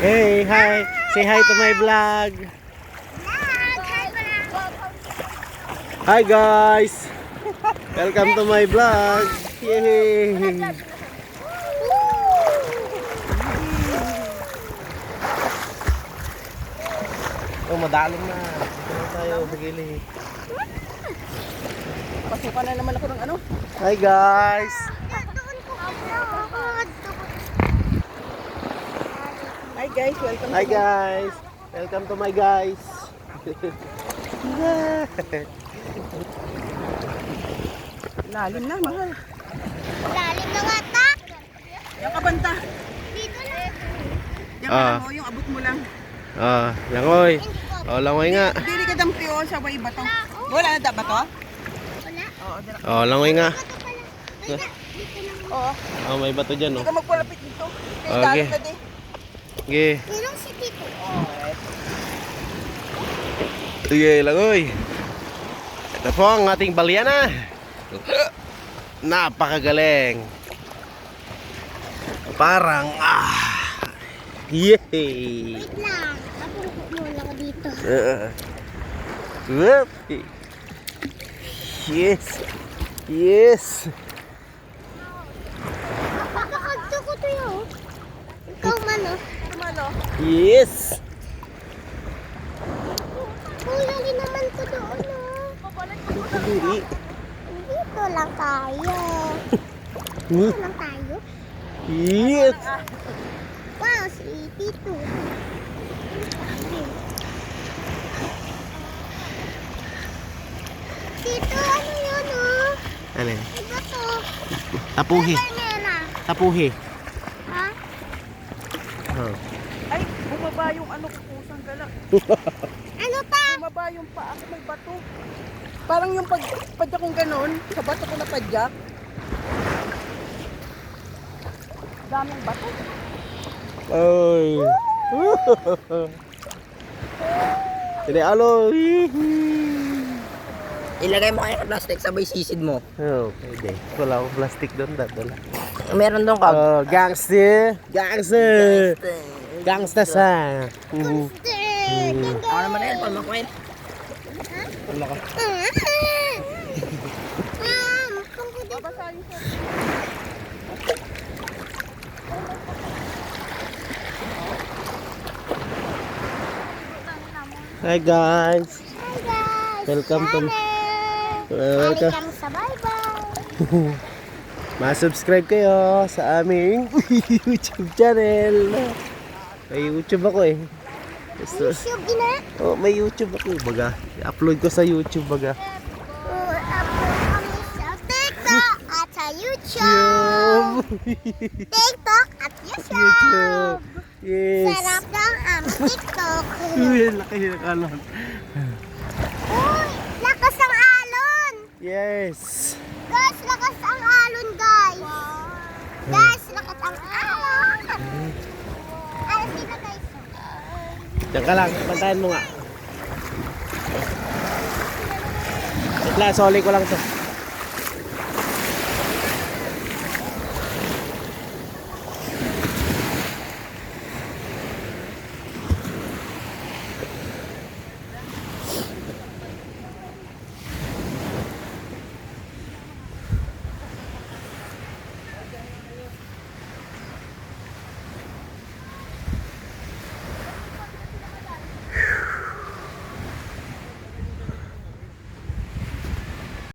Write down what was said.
Hey, hi. Say hi to my vlog. Hi guys. Welcome to my vlog. Yay. Oh, madalim na. Dito na tayo sa gilid. Pasukan na naman ako ng ano. Hi guys. Hi guys, welcome Hi guys. Welcome to my guys. Lalim na, mahal. Lalim na nga ta. Yung kabanta. Dito na. Yung ano mo, yung abot mo lang. Langoy. Oh, langoy nga. Dili ka dampi o sa way bato. Wala na da bato? Wala. Oo, dira. Oh, langoy nga. Ito pala. Dito na. Oo. Oh, may bato dyan, Hindi oh. ka magpalapit dito. Okay. Dalit na di. Sige. Meron si Tito. Sige, langoy. Ito po ang ating balyana. Napakagaling. Parang yay. Wait lang. Napurukot muna ako dito. Whoop. Yes. Yes. Nakakagto ko to yun. Ikaw man oh. Tumalo. Yes. Kulali naman ko doon oh. Dili. Dito lang tayo. Dito lang tayo. Yes. Wow, si Tito. Tito, ano yun oh? Ano? Ano to? Tapuhi. Palmera. Tapuhi. Ha? Oh. Ay, bumaba yung ano ko pusang galak. Ano ta? Bumaba yung paa ko may bato. Parang yung padyak kong ganon, sa bato ko na padyak. Daming bato. Ay. Ini alo. Ilagay mo kaya plastic sabay sisid mo. Oh, pwede. Wala akong plastic doon, dala. Meron doon ka. Oh, gangster. Gangster. Gangster sa. Ako naman na yan, palmakwin. Wala ka. Babasahin ko. Hi guys. Hi guys. Welcome to Welcome. Kami sa bye-bye. Ma-subscribe kayo sa aming YouTube channel. May YouTube ako eh. YouTube ina. Oh, may YouTube ako baga. I-upload ko sa YouTube baga. Upload kami sa TikTok at sa YouTube. TikTok at YouTube. YouTube. Yes. Sarap ng aming TikTok. Uy, laki ng alon. Uy, lakas ang alon. Yes. Guys, lakas ang alon, guys. Guys, lakas ang alon. Alas dito, guys. Diyan ka lang, bantayan mo nga. Wait lang, soli ko lang to.